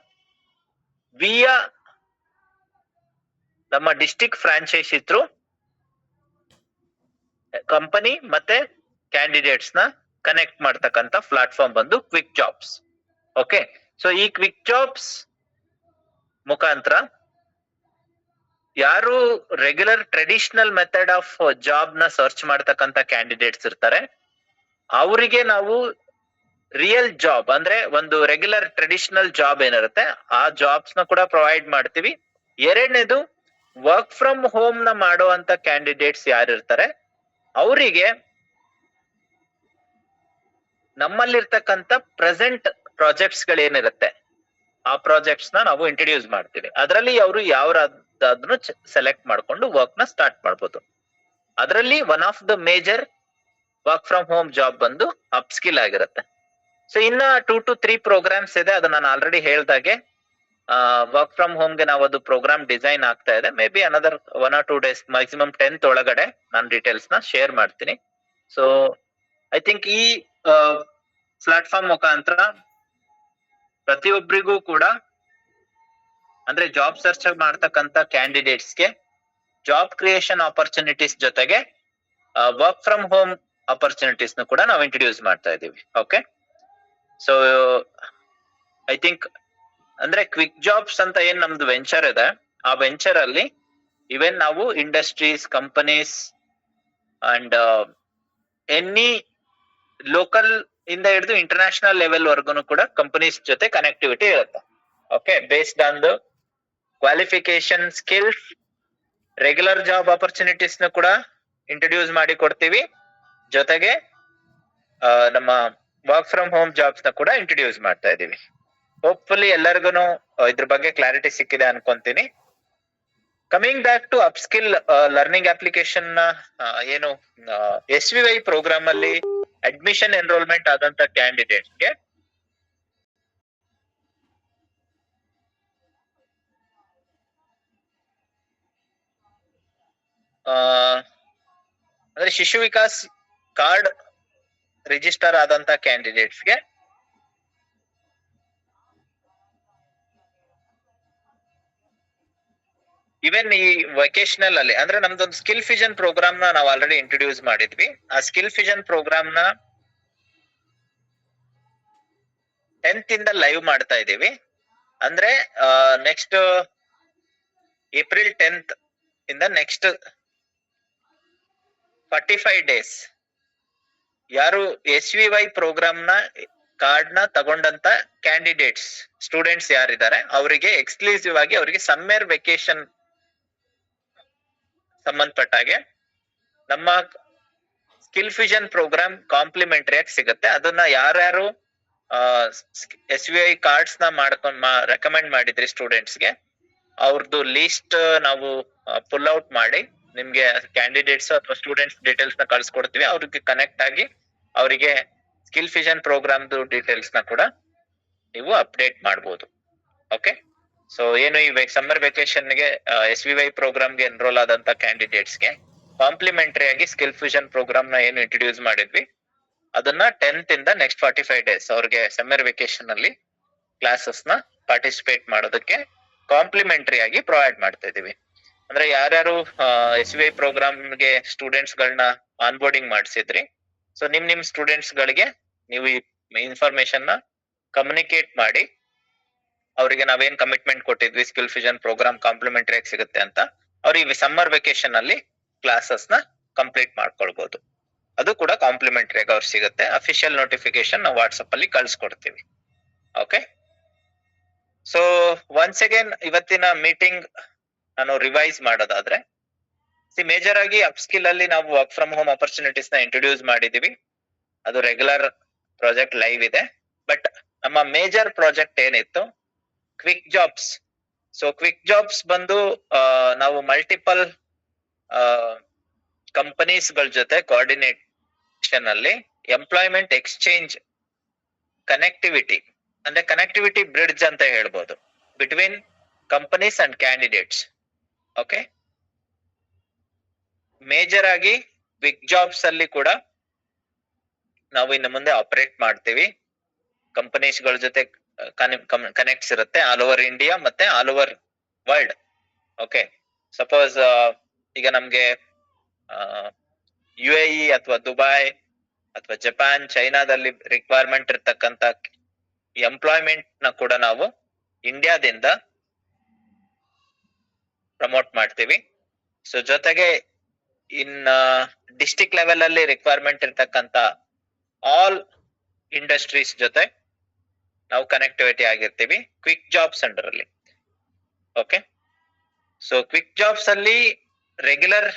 ವಿಯಾ ನಮ್ಮ ಡಿಸ್ಟಿಕ್ ಫ್ರಾಂಚೈಸಿ ಥ್ರೂ ಕಂಪನಿ ಮತ್ತೆ ಕ್ಯಾಂಡಿಡೇಟ್ಸ್ ನ ಕನೆಕ್ಟ್ ಮಾಡ್ತಕ್ಕಂತ ಪ್ಲಾಟ್ಫಾರ್ಮ್ ಬಂದು ಕ್ವಿಕ್ ಜಾಬ್ಸ್. ಓಕೆ, ಸೊ ಈ ಕ್ವಿಕ್ ಜಾಬ್ಸ್ ಮುಖಾಂತರ ಯಾರು regular traditional method of job ನ ಸರ್ಚ್ ಮಾಡ್ತಕ್ಕಂತ ಕ್ಯಾಂಡಿಡೇಟ್ಸ್ ಇರ್ತಾರೆ ಅವರಿಗೆ ನಾವು ರಿಯಲ್ ಜಾಬ್ ಅಂದ್ರೆ ಒಂದು ರೆಗ್ಯುಲರ್ ಟ್ರೆಡಿಷನಲ್ ಜಾಬ್ ಏನಿರುತ್ತೆ ಆ ಜಾಬ್ಸ್ ನ ಕೂಡ ಪ್ರೊವೈಡ್ ಮಾಡ್ತೀವಿ. ಎರಡನೇದು ವರ್ಕ್ ಫ್ರಮ್ ಹೋಮ್ ನ ಮಾಡುವಂತ ಕ್ಯಾಂಡಿಡೇಟ್ಸ್ ಯಾರಿರ್ತಾರೆ ಅವರಿಗೆ ನಮ್ಮಲ್ಲಿರ್ತಕ್ಕಂಥ ಪ್ರೆಸೆಂಟ್ ಪ್ರಾಜೆಕ್ಟ್ಸ್ ಗಳೇನಿರುತ್ತೆ ಆ ಪ್ರಾಜೆಕ್ಟ್ಸ್ ನ ನಾವು ಇಂಟ್ರೊಡ್ಯೂಸ್ ಮಾಡ್ತೀವಿ. ಅದರಲ್ಲಿ ಅವರು ಯಾವ್ದಾದ್ರೂ ಸೆಲೆಕ್ಟ್ ಮಾಡ್ಕೊಂಡು ವರ್ಕ್ ನ ಸ್ಟಾರ್ಟ್ ಮಾಡ್ಬೋದು. ಅದರಲ್ಲಿ one of the major work from home job ಬಂದು ಅಪ್ ಸ್ಕಿಲ್ ಆಗಿರುತ್ತೆ. ಸೊ ಇನ್ನ 2 to 3 ಪ್ರೋಗ್ರಾಮ್ಸ್ ಇದೆ, ಅದು ನಾನು ಆಲ್ರೆಡಿ ಹೇಳ್ದಾಗೆ ವರ್ಕ್ ಫ್ರಮ್ ಹೋಮ್ಗೆ ನಾವು ಅದು ಪ್ರೋಗ್ರಾಮ್ ಡಿಸೈನ್ ಆಗ್ತಾ ಇದೆ. May be another 1 or 2 days, maximum 10th ಒಳಗಡೆ ನಾನು ಡೀಟೇಲ್ಸ್ ನ ಶೇರ್ ಮಾಡ್ತೀನಿ. ಸೊ ಐ ಥಿಂಕ್ ಈ ಪ್ಲಾಟ್ಫಾರ್ಮ್ ಮುಖಾಂತರ ಪ್ರತಿಯೊಬ್ಬರಿಗೂ ಕೂಡ, ಅಂದ್ರೆ ಜಾಬ್ ಸರ್ಚ್ ಮಾಡ್ತಕ್ಕಂತ ಕ್ಯಾಂಡಿಡೇಟ್ಸ್ಗೆ ಜಾಬ್ ಕ್ರಿಯೇಷನ್ ಆಪರ್ಚುನಿಟೀಸ್ ಜೊತೆಗೆ ವರ್ಕ್ ಫ್ರಮ್ ಹೋಮ್ ಆಪರ್ಚುನಿಟೀಸ್ ಕೂಡ ನಾವು ಇಂಟ್ರೊಡ್ಯೂಸ್ ಮಾಡ್ತಾ ಇದೀವಿ. ಓಕೆ, ಸೊ ಐ ಥಿಂಕ್ ಅಂದ್ರೆ ಕ್ವಿಕ್ ಜಾಬ್ಸ್ ಅಂತ ಏನ್ ನಮ್ದು ವೆಂಚರ್ ಇದೆ, ಆ ವೆಂಚರ್ ಅಲ್ಲಿ ಇವನ್ ನಾವು industries, companies and any local ಇಂದ ಹಿಡಿದು ಇಂಟರ್ನ್ಯಾಷನಲ್ ಲೆವೆಲ್ ವರ್ಗು ಕೂಡ ಕಂಪನೀಸ್ ಜೊತೆ ಕನೆಕ್ಟಿವಿಟಿ ಇರುತ್ತೆ. Okay, based on the qualification, skills, regular job opportunities ನ ಕೂಡ ಇಂಟ್ರೊಡ್ಯೂಸ್ ಮಾಡಿ ಕೊಡ್ತೀವಿ. ಜೊತೆಗೆ ನಮ್ಮ ವರ್ಕ್ ಫ್ರಮ್ ಹೋಮ್ ಜಾಬ್ಸ್ ನ ಕೂಡ ಇಂಟ್ರೊಡ್ಯೂಸ್ ಮಾಡ್ತಾ ಇದೀವಿ. ಹೋಪ್ಫುಲಿ ಎಲ್ಲರಿಗೂ ಇದ್ರ ಬಗ್ಗೆ ಕ್ಲಾರಿಟಿ ಸಿಕ್ಕಿದೆ ಅನ್ಕೊಂತೀನಿ. Coming back to upskill learning application ನ ಏನು SVY ಪ್ರೋಗ್ರಾಮ್ ಅಲ್ಲಿ ಅಡ್ಮಿಷನ್ ಎನ್ರೋಲ್ಮೆಂಟ್ ಆದಂತ ಕ್ಯಾಂಡಿಡೇಟ್ಸ್ಗೆ ಅಂದ್ರೆ ಶಿಶು ವಿಕಾಸ್ ಕಾರ್ಡ್ ರಿಜಿಸ್ಟರ್ ಆದಂತ ಕ್ಯಾಂಡಿಡೇಟ್ಸ್ಗೆ ಇವನ್ ಈ ವೆಕೇಶನಲ್ ಅಲ್ಲಿ, ಅಂದ್ರೆ ನಮ್ದೊಂದು ಸ್ಕಿಲ್ ಫಿಷನ್ ಪ್ರೋಗ್ರಾಮ್ ನ ನಾವು ಆಲ್ರೆಡಿ ಇಂಟ್ರೊಡ್ಯೂಸ್ ಮಾಡಿದ್ವಿ. ಆ ಸ್ಕಿಲ್ ಫಿಷನ್ ಪ್ರೋಗ್ರಾಮ್ ನ 10th ಇಂದ ಲೈವ್ ಮಾಡ್ತಾ ಇದೀವಿ. ಅಂದ್ರೆ ನೆಕ್ಸ್ಟ್ April 10th ಇಂದ ನೆಕ್ಸ್ಟ್ 45 days ಯಾರು SVY ಪ್ರೋಗ್ರಾಮ್ ನ ಕಾರ್ಡ್ ನ ತಗೊಂಡಂತ ಕ್ಯಾಂಡಿಡೇಟ್ಸ್, ಸ್ಟೂಡೆಂಟ್ಸ್ ಯಾರಿದ್ದಾರೆ ಅವರಿಗೆ ಎಕ್ಸ್ಕ್ಲೂಸಿವ್ ಆಗಿ ಅವರಿಗೆ ಸಮ್ಮರ್ ವೆಕೇಶನ್ ಸಂಬಂಧಪಟ್ಟಾಗೆ ನಮ್ಮ ಸ್ಕಿಲ್ ಫಿಷನ್ ಪ್ರೋಗ್ರಾಮ್ ಕಾಂಪ್ಲಿಮೆಂಟರಿ ಆಗಿ ಸಿಗುತ್ತೆ. ಅದನ್ನ ಯಾರ್ಯಾರು SVY ಕಾರ್ಡ್ಸ್ ನ ರೆಕಮೆಂಡ್ ಮಾಡಿದ್ರಿ ಸ್ಟೂಡೆಂಟ್ಸ್ಗೆ, ಅವ್ರದ್ದು ಲೀಸ್ಟ್ ನಾವು ಪುಲ್ ಔಟ್ ಮಾಡಿ ನಿಮ್ಗೆ ಕ್ಯಾಂಡಿಡೇಟ್ಸ್ ಅಥವಾ ಸ್ಟೂಡೆಂಟ್ಸ್ ಡೀಟೇಲ್ಸ್ ನ ಕಳ್ಸಿಕೊಡ್ತೀವಿ. ಅವ್ರಿಗೆ ಕನೆಕ್ಟ್ ಆಗಿ ಅವರಿಗೆ ಸ್ಕಿಲ್ ಫಿಷನ್ ಪ್ರೋಗ್ರಾಮ್ದು ಡೀಟೇಲ್ಸ್ ನ ಕೂಡ ನೀವು ಅಪ್ಡೇಟ್ ಮಾಡ್ಬೋದು. ಓಕೆ, ಸೊ ಏನು ಈ ಸಮ್ಮರ್ ವೆಕೇಶನ್ ಗೆ SVY ಪ್ರೋಗ್ರಾಮ್ ಗೆ ಎನ್ರೋಲ್ ಆದಂತ ಕ್ಯಾಂಡಿಡೇಟ್ಸ್ ಗೆ ಕಾಂಪ್ಲಿಮೆಂಟರಿ ಆಗಿ ಸ್ಕಿಲ್ ಫ್ಯೂಷನ್ ಪ್ರೋಗ್ರಾಮ್ ನ ಏನು ಇಂಟ್ರೊಡ್ಯೂಸ್ ಮಾಡಿದ್ವಿ ಅದನ್ನ 10th ಇಂದ ನೆಕ್ಸ್ಟ್ 45 days ಅವ್ರಿಗೆ ಸಮ್ಮರ್ ವೆಕೇಶನ್ ಅಲ್ಲಿ ಕ್ಲಾಸಸ್ ನ ಪಾರ್ಟಿಸಿಪೇಟ್ ಮಾಡೋದಕ್ಕೆ ಕಾಂಪ್ಲಿಮೆಂಟರಿ ಆಗಿ ಪ್ರೊವೈಡ್ ಮಾಡ್ತಾ ಇದೀವಿ. ಅಂದ್ರೆ ಯಾರ್ಯಾರು SVY ಪ್ರೋಗ್ರಾಮ್ ಗೆ ಸ್ಟೂಡೆಂಟ್ಸ್ ಗಳನ್ನ ಆನ್ಬೋರ್ಡಿಂಗ್ ಮಾಡಿಸಿದ್ರಿ, ಸೊ ನಿಮ್ ಸ್ಟೂಡೆಂಟ್ಸ್ ಗಳಿಗೆ ನೀವು ಈ ಇನ್ಫಾರ್ಮೇಶನ್ ನ ಕಮ್ಯುನಿಕೇಟ್ ಮಾಡಿ ಅವರಿಗೆ ನಾವೇನ್ ಕಮಿಟ್ಮೆಂಟ್ ಕೊಟ್ಟಿದ್ವಿ ಸ್ಕಿಲ್ ಫಿಷನ್ ಪ್ರೋಗ್ರಾಮ್ ಕಾಂಪ್ಲಿಮೆಂಟರಿ ಆಗಿ ಸಿಗುತ್ತೆ ಅಂತ, ಅವ್ರಿಗೆ ಸಮ್ಮರ್ ವೆಕೇಶನ್ ಅಲ್ಲಿ ಕ್ಲಾಸಸ್ ನ ಕಂಪ್ಲೀಟ್ ಮಾಡ್ಕೊಳ್ಬಹುದು. ಅದು ಕೂಡ ಕಾಂಪ್ಲಿಮೆಂಟರಿ ಆಗಿ ಅವ್ರಿಗೆ ಸಿಗುತ್ತೆ. ಅಫಿಷಿಯಲ್ ನೋಟಿಫಿಕೇಶನ್ ನಾವು ವಾಟ್ಸ್ಆಪ್ ಅಲ್ಲಿ ಕಳ್ಸಿಕೊಡ್ತೀವಿ. ಓಕೆ, ಸೊ ಒನ್ಸ್ ಅಗೇನ್ ಇವತ್ತಿನ ಮೀಟಿಂಗ್ ನಾನು ರಿವೈಸ್ ಮಾಡೋದಾದ್ರೆ, ಮೇಜರ್ ಆಗಿ ಅಪ್ಸ್ಕಿಲ್ ಅಲ್ಲಿ ನಾವು ವರ್ಕ್ ಫ್ರಮ್ ಹೋಮ್ ಆಪರ್ಚುನಿಟೀಸ್ ನ ಇಂಟ್ರೊಡ್ಯೂಸ್ ಮಾಡಿದೀವಿ. ಅದು ರೆಗ್ಯುಲರ್ ಪ್ರಾಜೆಕ್ಟ್ ಲೈವ್ ಇದೆ. ಬಟ್ ನಮ್ಮ ಮೇಜರ್ ಪ್ರಾಜೆಕ್ಟ್ ಏನಿತ್ತು quick jobs. So quick jobs ಬಂದು ನಾವು ಮಲ್ಟಿಪಲ್ ಕಂಪನೀಸ್ ಗಳ ಜೊತೆ ಕೋಆರ್ಡಿನೇಷನ್ ಅಲ್ಲಿ ಎಂಪ್ಲಾಯ್ಮೆಂಟ್ ಎಕ್ಸ್ಚೇಂಜ್ ಕನೆಕ್ಟಿವಿಟಿ, ಅಂದ್ರೆ ಕನೆಕ್ಟಿವಿಟಿ ಬ್ರಿಡ್ಜ್ ಅಂತ ಹೇಳ್ಬೋದು between companies and candidates. Okay, major ಆಗಿ ಕ್ವಿಕ್ ಜಾಬ್ಸ್ ಅಲ್ಲಿ ಕೂಡ ನಾವು ಇನ್ನು ಮುಂದೆ ಆಪರೇಟ್ ಮಾಡ್ತೀವಿ. ಕಂಪನೀಸ್ ಗಳ ಜೊತೆ ಕನೆಕ್ಟ್ಸ್ ಇರುತ್ತೆ ಆಲ್ ಓವರ್ ಇಂಡಿಯಾ ಮತ್ತೆ all over world. Okay, suppose ಈಗ ನಮ್ಗೆ UAE ಅಥವಾ ದುಬೈ ಅಥವಾ ಜಪಾನ್, ಚೈನಾದಲ್ಲಿ ರಿಕ್ವೈರ್ಮೆಂಟ್ ಇರ್ತಕ್ಕಂತ ಎಂಪ್ಲಾಯ್ಮೆಂಟ್ ನ ಕೂಡ ನಾವು ಇಂಡಿಯಾದಿಂದ ಪ್ರಮೋಟ್ ಮಾಡ್ತೀವಿ. ಸೊ ಜೊತೆಗೆ ಇನ್ ಡಿಸ್ಟ್ರಿಕ್ಟ್ ಲೆವೆಲ್ ಅಲ್ಲಿ ರಿಕ್ವೈರ್ಮೆಂಟ್ ಇರ್ತಕ್ಕಂತ ಆಲ್ ಇಂಡಸ್ಟ್ರೀಸ್ ಜೊತೆ ನಾವು ಕನೆಕ್ಟಿವಿಟಿ ಆಗಿರ್ತೀವಿ ಕ್ವಿಕ್ ಜಾಬ್ಸ್ ಅಂಡರ್ ಅಲ್ಲಿ. ಓಕೆ, ಸೊ ಕ್ವಿಕ್ ಜಾಬ್ಸ್ ಅಲ್ಲಿ ರೆಗ್ಯುಲರ್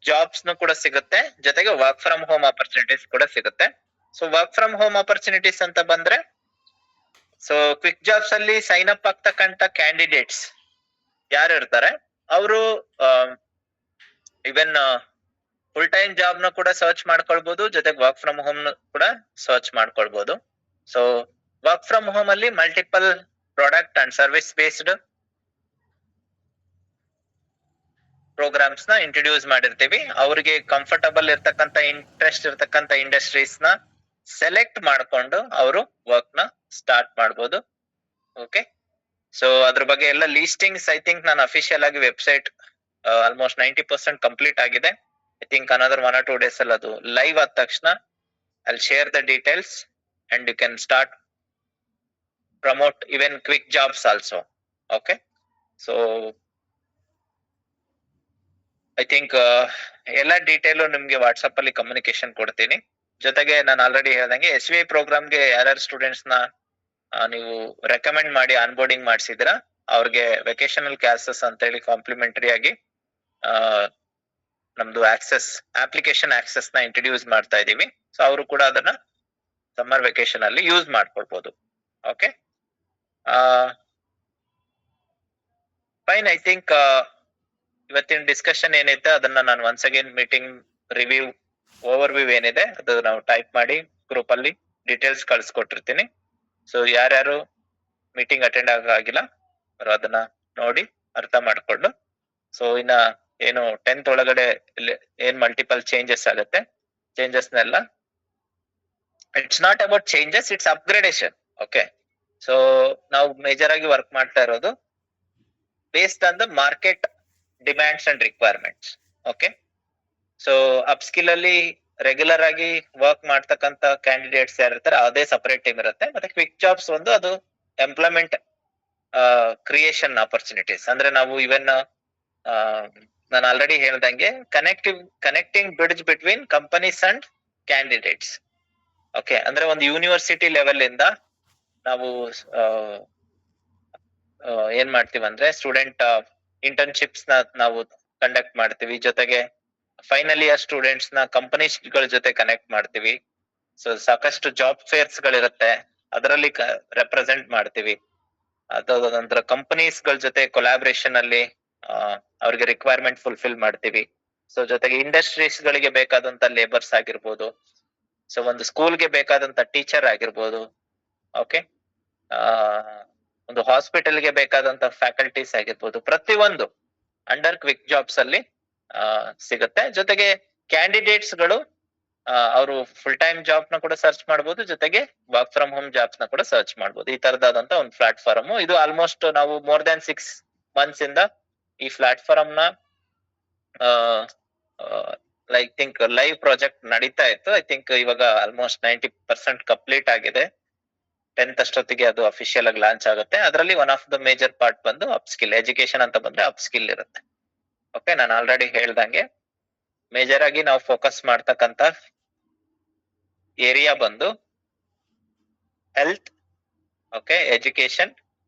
ಜಾಬ್ಸ್ ನು ಕೂಡ ಸಿಗುತ್ತೆ, ಜೊತೆಗೆ ವರ್ಕ್ ಫ್ರಮ್ ಹೋಮ್ ಆಪರ್ಚುನಿಟೀಸ್ ಕೂಡ ಸಿಗುತ್ತೆ. So work from home opportunities ಅಂತ ಬಂದ್ರೆ, ಸೊ ಕ್ವಿಕ್ ಜಾಬ್ಸ್ ಅಲ್ಲಿ ಸೈನ್ ಅಪ್ ಆಗ್ತಕ್ಕಂತ ಕ್ಯಾಂಡಿಡೇಟ್ಸ್ ಯಾರು ಇರ್ತಾರೆ ಅವರು ಇವನ್ ಫುಲ್ ಟೈಮ್ ಜಾಬ್ ನ ಕೂಡ ಸರ್ಚ್ ಮಾಡ್ಕೊಳ್ಬಹುದು, ಜೊತೆಗೆ ವರ್ಕ್ ಫ್ರಮ್ ಹೋಮ್ ಕೂಡ ಸರ್ಚ್ ಮಾಡ್ಕೊಳ್ಬಹುದು. ಸೊ ವರ್ಕ್ ಫ್ರಮ್ ಹೋಮ್ ಅಲ್ಲಿ multiple product and service based programmes ನ ಇಂಟ್ರೊಡ್ಯೂಸ್ ಮಾಡಿರ್ತೀವಿ. ಅವ್ರಿಗೆ ಕಂಫರ್ಟಬಲ್ ಇರ್ತಕ್ಕಂತ ಇಂಟ್ರೆಸ್ಟ್ ಇರ್ತಕ್ಕಂತ ಇಂಡಸ್ಟ್ರೀಸ್ ನ ಸೆಲೆಕ್ಟ್ ಮಾಡ್ಕೊಂಡು ಅವರು ವರ್ಕ್ ನ ಸ್ಟಾರ್ಟ್ ಮಾಡ್ಬೋದು. ಓಕೆ, ಸೊ ಅದ್ರ ಬಗ್ಗೆ ಎಲ್ಲ ಲೀಸ್ಟಿಂಗ್ಸ್ ಐ ಥಿಂಕ್ ನಾನು ಅಫಿಷಿಯಲ್ ಆಗಿ ವೆಬ್ಸೈಟ್ ಆಲ್ಮೋಸ್ಟ್ 90% ಕಂಪ್ಲೀಟ್ ಆಗಿದೆ. I think another 1 or 2 days ಅಲ್ಲಿ ಅದು ಲೈವ್ ಆದ ತಕ್ಷಣ I'll share the details and you can start promote even quick jobs also. Okay, so I think ಎಲ್ಲ ಡೀಟೇಲ್ ನಿಮ್ಗೆ ವಾಟ್ಸ್ಆಪ್ ಅಲ್ಲಿ ಕಮ್ಯುನಿಕೇಶನ್ ಕೊಡ್ತೀನಿ. ಜೊತೆಗೆ ನಾನು ಆಲ್ರೆಡಿ ಹೇಳ್ದಂಗೆ SVI ಪ್ರೋಗ್ರಾಮ್ಗೆ ಯಾರ್ಯಾರು ಸ್ಟೂಡೆಂಟ್ಸ್ ನ ನೀವು ರೆಕಮೆಂಡ್ ಮಾಡಿ ಆನ್ಬೋರ್ಡಿಂಗ್ ಮಾಡಿಸಿದ್ರ ಅವ್ರಿಗೆ ವೆಕೇಶನಲ್ ಕ್ಲಾಸಸ್ ಅಂತ ಹೇಳಿ ಕಾಂಪ್ಲಿಮೆಂಟರಿ ಆಗಿ ನಮ್ದು ಅಪ್ಲಿಕೇಶನ್ ಆಕ್ಸೆಸ್ ನ ಇಂಟ್ರೊಡ್ಯೂಸ್ ಮಾಡ್ತಾ ಇದೀವಿ. ಸೊ ಅವರು ಕೂಡ ಅದನ್ನ ಸಮ್ಮರ್ ವೆಕೇಶನ್ ಅಲ್ಲಿ ಯೂಸ್ ಮಾಡ್ಕೊಳ್ಬಹುದು. Okay, fine. ಐ ಥಿಂಕ್ ಇವತ್ತಿನ ಡಿಸ್ಕಷನ್ ಏನಿದೆ ಅದನ್ನ ನಾನು once again meeting review over view ಏನಿದೆ ಅದು ನಾವು ಟೈಪ್ ಮಾಡಿ ಗ್ರೂಪ್ ಅಲ್ಲಿ ಡೀಟೇಲ್ಸ್ ಕಳ್ಸಿಕೊಟ್ಟಿರ್ತೀನಿ. ಸೊ ಯಾರ್ಯಾರು ಮೀಟಿಂಗ್ ಅಟೆಂಡ್ ಆಗಿಲ್ಲ ಅವರು ಅದನ್ನ ನೋಡಿ ಅರ್ಥ ಮಾಡ್ಕೊಂಡು, ಸೊ ಇನ್ನ ಏನು 10th ಒಳಗಡೆ ಏನ್ ಮಲ್ಟಿಪಲ್ ಚೇಂಜಸ್ ಆಗುತ್ತೆ, ಚೇಂಜಸ್ನೆಲ್ಲ it's not about changes, it's upgradation. Okay, so ನಾವು ಮೇಜರ್ ಆಗಿ ವರ್ಕ್ ಮಾಡ್ತಾ ಇರೋದು based on the market demands and requirements. Okay, so upskill ಅಲ್ಲಿ ರೆಗ್ಯುಲರ್ ಆಗಿ ವರ್ಕ್ ಮಾಡ್ತಕ್ಕಂತ ಕ್ಯಾಂಡಿಡೇಟ್ಸ್ ಯಾರಿರ್ತಾರೆ ಅದೇ ಸಪರೇಟ್ ಟೀಮ್ ಇರುತ್ತೆ. ಮತ್ತೆ ಕ್ವಿಕ್ ಜಾಬ್ಸ್ ಒಂದು ಅದು ಎಂಪ್ಲಾಯ್ಮೆಂಟ್ ಕ್ರಿಯೇಷನ್ ಆಪರ್ಚುನಿಟೀಸ್. ಅಂದ್ರೆ ನಾವು ಇವನ್ ನಾನು ಆಲ್ರೆಡಿ ಹೇಳ್ದಂಗೆ connecting bridge between companies and candidates. Okay, ಅಂದ್ರೆ ಒಂದು ಯೂನಿವರ್ಸಿಟಿ ಲೆವೆಲ್ ಇಂದ ನಾವು ಏನ್ ಮಾಡ್ತೀವಿ ಅಂದ್ರೆ ಸ್ಟೂಡೆಂಟ್ ಇಂಟರ್ನ್ಶಿಪ್ಸ್ ನ ನಾವು ಕಂಡಕ್ಟ್ ಮಾಡ್ತೀವಿ. ಜೊತೆಗೆ ಫೈನಲ್ ಇಯರ್ ಸ್ಟೂಡೆಂಟ್ಸ್ ನ ಕಂಪನೀಸ್ಗಳ ಜೊತೆ ಕನೆಕ್ಟ್ ಮಾಡ್ತೀವಿ. ಸೊ ಸಾಕಷ್ಟು ಜಾಬ್ ಫೇರ್ಸ್ ಗಳಿರುತ್ತೆ, ಅದರಲ್ಲಿ ರೆಪ್ರೆಸೆಂಟ್ ಮಾಡ್ತೀವಿ. ಅದಾದ ನಂತರ ಕಂಪನೀಸ್ ಗಳ ಜೊತೆ ಕೊಲಾಬ್ರೇಷನ್ ಅಲ್ಲಿ ಅವ್ರಿಗೆ ರಿಕ್ವೈರ್ಮೆಂಟ್ ಫುಲ್ಫಿಲ್ ಮಾಡ್ತೀವಿ. ಸೊ ಜೊತೆಗೆ ಇಂಡಸ್ಟ್ರೀಸ್ ಗಳಿಗೆ ಬೇಕಾದಂತ ಲೇಬರ್ಸ್ ಆಗಿರ್ಬೋದು, ಸೊ ಒಂದು ಸ್ಕೂಲ್ಗೆ ಬೇಕಾದಂತ ಟೀಚರ್ ಆಗಿರ್ಬೋದು, ಓಕೆ, ಒಂದು ಹಾಸ್ಪಿಟಲ್ಗೆ ಬೇಕಾದಂತ ಫ್ಯಾಕಲ್ಟೀಸ್ ಆಗಿರ್ಬೋದು, ಪ್ರತಿಯೊಂದು ಅಂಡರ್ ಕ್ವಿಕ್ ಜಾಬ್ಸ್ ಅಲ್ಲಿ ಸಿಗುತ್ತೆ. ಜೊತೆಗೆ ಕ್ಯಾಂಡಿಡೇಟ್ಸ್ ಗಳು ಅವರು ಫುಲ್ ಟೈಮ್ ಜಾಬ್ ನ ಕೂಡ ಸರ್ಚ್ ಮಾಡಬಹುದು, ಜೊತೆಗೆ ವರ್ಕ್ ಫ್ರಮ್ ಹೋಮ್ ಜಾಬ್ಸ್ ನ ಕೂಡ ಸರ್ಚ್ ಮಾಡಬಹುದು. ಈ ತರದಾದಂತ ಒಂದು ಪ್ಲಾಟ್ಫಾರ್ಮ್ ಇದು. ಆಲ್ಮೋಸ್ಟ್ ನಾವು ಮೋರ್ ದನ್ 6 months ಇಂದ ಈ ಪ್ಲಾಟ್ಫಾರ್ಮ್ ನ ಲೈಕ್ ಥಿಂಕ್ ಲೈವ್ ಪ್ರಾಜೆಕ್ಟ್ ನಡೀತಾ ಇತ್ತು. ಐ ಥಿಂಕ್ ಇವಾಗ ಆಲ್ಮೋಸ್ಟ್ 90% ಕಂಪ್ಲೀಟ್ ಆಗಿದೆ. 10th ಅಷ್ಟೊತ್ತಿಗೆ ಅದು ಅಫಿಷಿಯಲ್ ಆಗಿ ಲಾಂಚ್ ಆಗುತ್ತೆ. ಅದರಲ್ಲಿ one of the major part ಬಂದು ಅಪ್ಸ್ಕಿಲ್ ಎಜುಕೇಶನ್ ಅಂತ ಬಂದ್ರೆ ಅಪ್ಸ್ಕಿಲ್ ಇರುತ್ತೆ. ಓಕೆ, ನಾನು ಆಲ್ರೆಡಿ ಹೇಳ್ದಂಗೆ ಮೇಜರ್ ಆಗಿ ನಾವು ಫೋಕಸ್ ಮಾಡ್ತಕ್ಕಂತ ಏರಿಯಾ ಬಂದು health, okay, education,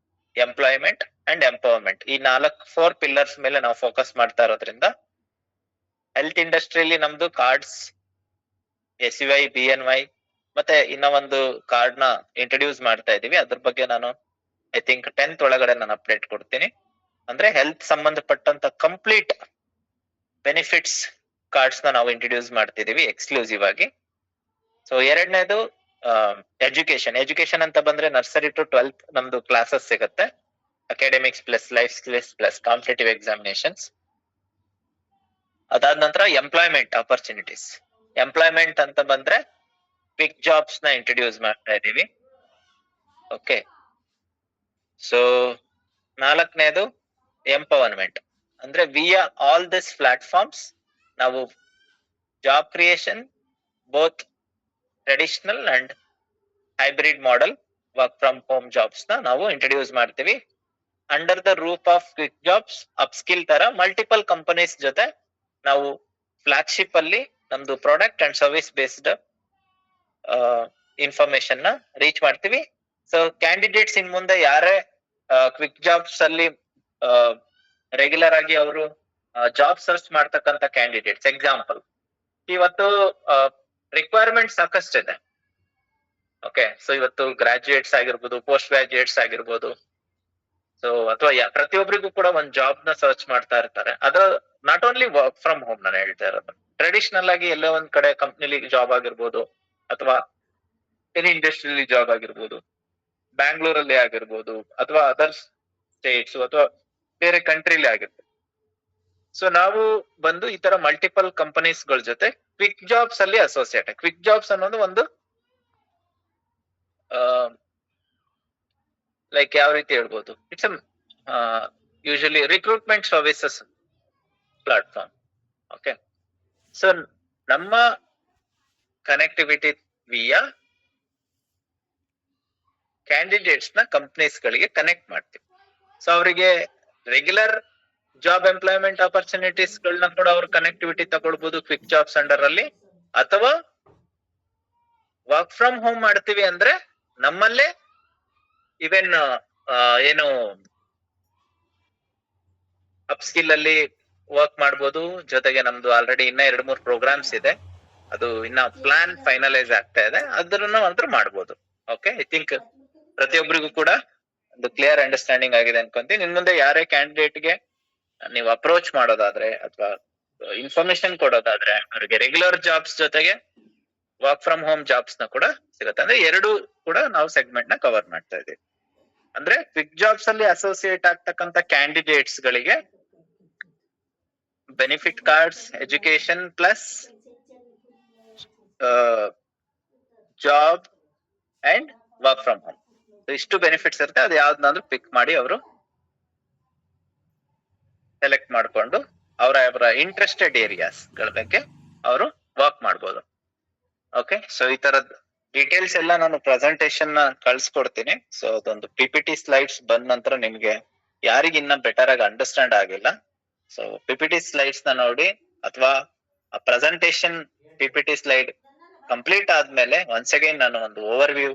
employment and empowerment. ಈ 4 ಪಿಲ್ಲರ್ಸ್ ಮೇಲೆ ನಾವು ಫೋಕಸ್ ಮಾಡ್ತಾ ಇರೋದ್ರಿಂದ ಹೆಲ್ತ್ ಇಂಡಸ್ಟ್ರಿಯಲ್ಲಿ ನಮ್ದು ಕಾರ್ಡ್ಸ್, SUI, BNY ಮತ್ತೆ ಇನ್ನ ಒಂದು ಕಾರ್ಡ್ ನ ಇಂಟ್ರೊಡ್ಯೂಸ್ ಮಾಡ್ತಾ ಇದೀವಿ. ಅದ್ರ ಬಗ್ಗೆ ನಾನು ಐ ಥಿಂಕ್ 10th ಒಳಗಡೆ ನಾನು ಅಪ್ಡೇಟ್ ಕೊಡ್ತೀನಿ. ಅಂದ್ರೆ ಹೆಲ್ತ್ ಸಂಬಂಧಪಟ್ಟಂತ ಕಂಪ್ಲೀಟ್ ಬೆನಿಫಿಟ್ಸ್ ಕಾರ್ಡ್ಸ್ ನ ನಾವು ಇಂಟ್ರೊಡ್ಯೂಸ್ ಮಾಡ್ತಿದೀವಿ ಎಕ್ಸ್ಕ್ಲೂಸಿವ್ ಆಗಿ. ಸೊ ಎರಡನೇದು ಎಜುಕೇಶನ್ ಅಂತ ಬಂದ್ರೆ ನರ್ಸರಿ ಟು 12th ನಮ್ದು ಕ್ಲಾಸಸ್ ಸಿಗುತ್ತೆ. Academics plus life skills plus competitive examinations. ಅದಾದ ನಂತರ ಎಂಪ್ಲಾಯ್ಮೆಂಟ್ ಆಪರ್ಚುನಿಟೀಸ್. ಎಂಪ್ಲಾಯ್ಮೆಂಟ್ ಅಂತ ಬಂದ್ರೆ ಕ್ವಿಕ್ ಜಾಬ್ಸ್ ನ ಇಂಟ್ರೊಡ್ಯೂಸ್ ಮಾಡ್ತಾ ಇದೀವಿ. ಓಕೆ, ಸೊ 4ನೇದು ಎಂಪವರ್ಮೆಂಟ್. ಅಂದ್ರೆ ವಿಯಾ ಆಲ್ ದಿಸ್ ಪ್ಲಾಟ್ಫಾರ್ಮ್ಸ್ ನಾವು job creation both traditional and hybrid model work from home jobs ನ ನಾವು ಇಂಟ್ರೊಡ್ಯೂಸ್ ಮಾಡ್ತೀವಿ. Under the roof of quick jobs upskill ತರ ಮಲ್ಟಿಪಲ್ ಕಂಪನೀಸ್ ಜೊತೆ ನಾವು ಫ್ಲಾಗ್ಶಿಪ್ ಅಲ್ಲಿ ನಮ್ದು product and service based information ನ ರೀಚ್ ಮಾಡ್ತೀವಿ. ಸೊ ಕ್ಯಾಂಡಿಡೇಟ್ಸ್ ಇನ್ ಮುಂದೆ ಯಾರೇ ಕ್ವಿಕ್ ಜಾಬ್ಸ್ ಅಲ್ಲಿ ರೆಗ್ಯುಲರ್ ಆಗಿ ಅವರು ಜಾಬ್ ಸರ್ಚ್ ಮಾಡ್ತಕ್ಕಂತ ಕ್ಯಾಂಡಿಡೇಟ್ಸ್, ಎಕ್ಸಾಂಪಲ್ ಇವತ್ತು ರಿಕ್ವೈರ್ಮೆಂಟ್ ಸಾಕಷ್ಟಿದೆ. ಓಕೆ, ಸೊ ಇವತ್ತು ಗ್ರಾಜುಯೇಟ್ಸ್ ಆಗಿರ್ಬೋದು, ಪೋಸ್ಟ್ ಗ್ರಾಜುಯೇಟ್ಸ್ ಆಗಿರ್ಬೋದು, ಸೊ ಅಥವಾ ಪ್ರತಿಯೊಬ್ಬರಿಗೂ ಕೂಡ ಒಂದು ಜಾಬ್ ನ ಸರ್ಚ್ ಮಾಡ್ತಾ ಇರ್ತಾರೆ. ಅದ್ರ not only work from home ನಾನು ಹೇಳ್ತಾ ಇರೋದು, ಟ್ರೆಡಿಷನಲ್ ಆಗಿ ಎಲ್ಲೋ ಒಂದ್ ಕಡೆ ಕಂಪ್ನಿಲಿ ಜಾಬ್ ಆಗಿರ್ಬೋದು ಅಥವಾ ಎನಿ ಇಂಡಸ್ಟ್ರಿಯಲ್ಲಿ ಜಾಬ್ ಆಗಿರ್ಬೋದು, ಬ್ಯಾಂಗ್ಳೂರಲ್ಲಿ ಆಗಿರ್ಬೋದು ಅಥವಾ ಅದರ್ ಸ್ಟೇಟ್ಸ್ ಅಥವಾ ಬೇರೆ ಕಂಟ್ರಿಲಿ ಆಗಿರ್ಬೋದು. ಸೊ ನಾವು ಬಂದು ಈ ತರ ಮಲ್ಟಿಪಲ್ ಕಂಪನೀಸ್ ಗಳ ಜೊತೆ ಕ್ವಿಕ್ ಜಾಬ್ಸ್ ಅಲ್ಲಿ ಅಸೋಸಿಯೇಟ್. ಕ್ವಿಕ್ ಜಾಬ್ಸ್ ಅನ್ನೋದು ಒಂದು ಲೈಕ್ ಯಾವ ರೀತಿ ಹೇಳ್ಬೋದು, it's usually recruitment services platform. Okay, so ನಮ್ಮ ಕನೆಕ್ಟಿವಿಟಿ ವಿಯಾ ಕ್ಯಾಂಡಿಡೇಟ್ಸ್ ನ ಕಂಪನೀಸ್ ಗಳಿಗೆ ಕನೆಕ್ಟ್ ಮಾಡ್ತೀವಿ. ಸೊ ಅವರಿಗೆ ರೆಗ್ಯುಲರ್ ಜಾಬ್ ಎಂಪ್ಲಾಯ್ಮೆಂಟ್ ಆಪರ್ಚುನಿಟೀಸ್ ಗಳನ್ನ ಕೂಡ ಅವ್ರ ಕನೆಕ್ಟಿವಿಟಿ ತಗೊಳ್ಬಹುದು ಕ್ವಿಕ್ ಜಾಬ್ಸ್ ಅಂಡರ್ ಅಲ್ಲಿ, ಅಥವಾ ವರ್ಕ್ ಫ್ರಮ್ ಹೋಮ್ ಮಾಡ್ತೀವಿ ಅಂದ್ರೆ ನಮ್ಮಲ್ಲೇ ಇವನ್ ಏನು ಅಪ್ ಸ್ಕಿಲ್ ಅಲ್ಲಿ ವರ್ಕ್ ಮಾಡ್ಬೋದು. ಜೊತೆಗೆ ನಮ್ದು ಆಲ್ರೆಡಿ ಇನ್ನ 2-3 ಪ್ರೋಗ್ರಾಮ್ಸ್ ಇದೆ, ಅದು ಇನ್ನ ಪ್ಲಾನ್ ಫೈನಲೈಸ್ ಆಗ್ತಾ ಇದೆ, ಅದನ್ನ ಮಾತ್ರ ಮಾಡ್ಬೋದು. ಓಕೆ, ಐ ಥಿಂಕ್ ಪ್ರತಿಯೊಬ್ಬರಿಗೂ ಕೂಡ ಒಂದು ಕ್ಲಿಯರ್ ಅಂಡರ್ಸ್ಟ್ಯಾಂಡಿಂಗ್ ಆಗಿದೆ ಅನ್ಕೊಂತೀನಿ. ಇನ್ ಮುಂದೆ ಯಾರೇ ಕ್ಯಾಂಡಿಡೇಟ್ ಗೆ ನೀವು ಅಪ್ರೋಚ್ ಮಾಡೋದಾದ್ರೆ ಅಥವಾ ಇನ್ಫಾರ್ಮೇಶನ್ ಕೊಡೋದಾದ್ರೆ ಅವ್ರಿಗೆ ರೆಗ್ಯುಲರ್ ಜಾಬ್ಸ್ ಜೊತೆಗೆ ವರ್ಕ್ ಫ್ರಮ್ ಹೋಮ್ ಜಾಬ್ಸ್ ನ ಕೂಡ ಸಿಗುತ್ತೆ. ಅಂದ್ರೆ ಎರಡು ಕೂಡ ನಾವು ಸೆಗ್ಮೆಂಟ್ ನ ಕವರ್ ಮಾಡ್ತಾ ಇದೀವಿ. ಅಂದ್ರೆ ಕ್ವಿಕ್ ಜಾಬ್ಸ್ ಅಲ್ಲಿ ಅಸೋಸಿಯೇಟ್ ಆಗ್ತಕ್ಕಂತ ಕ್ಯಾಂಡಿಡೇಟ್ಸ್ ಗಳಿಗೆ benefit cards, education plus job and work from home, ಇಷ್ಟು ಬೆನಿಫಿಟ್ಸ್ ಇರುತ್ತೆ. ಅದು ಯಾವ್ದನ್ನಾದ್ರೂ ಪಿಕ್ ಮಾಡಿ ಅವರು ಸೆಲೆಕ್ಟ್ ಮಾಡ್ಕೊಂಡು ಅವರ ಇಂಟ್ರೆಸ್ಟೆಡ್ ಏರಿಯಾಸ್ ಗಳ ಬಗ್ಗೆ ಅವರು ವರ್ಕ್ ಮಾಡ್ಬೋದು. ಓಕೆ, ಸೊ ಈ ತರದ್ ಡೀಟೇಲ್ಸ್ ಎಲ್ಲ ನಾನು ಪ್ರೆಸೆಂಟೇಶನ್ ನ ಕಳ್ಸ್ಕೊಡ್ತೀನಿ. ಸೊ ಅದೊಂದು PPT ಸ್ಲೈಡ್ಸ್ ಬಂದ ನಂತರ ನಿಮ್ಗೆ ಯಾರಿಗ ಇನ್ನ ಬೆಟರ್ ಆಗಿ ಅಂಡರ್ಸ್ಟ್ಯಾಂಡ್ ಆಗಿಲ್ಲ, ಸೊ PPT ಸ್ಲೈಡ್ಸ್ ನ ನೋಡಿ ಅಥವಾ ಪ್ರೆಸೆಂಟೇಶನ್ PPT ಸ್ಲೈಡ್ ಕಂಪ್ಲೀಟ್ ಆದ್ಮೇಲೆ ಒನ್ಸ್ ಅಗೈನ್ ನಾನು ಒಂದು ಓವರ್ ವ್ಯೂ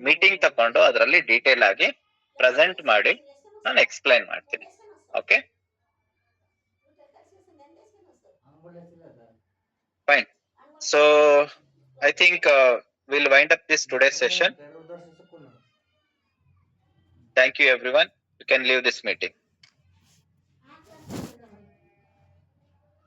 ಮೀಟಿಂಗ್ ತಕೊಂಡು ಅದರಲ್ಲಿ ಡೀಟೇಲ್ ಆಗಿ ಪ್ರೆಸೆಂಟ್ ಮಾಡಿ ನಾನು ಎಕ್ಸ್ಪ್ಲೈನ್ ಮಾಡ್ತೀನಿ. Okay, fine. So I think we'll wind up this today's session. Thank you everyone. You can leave this meeting.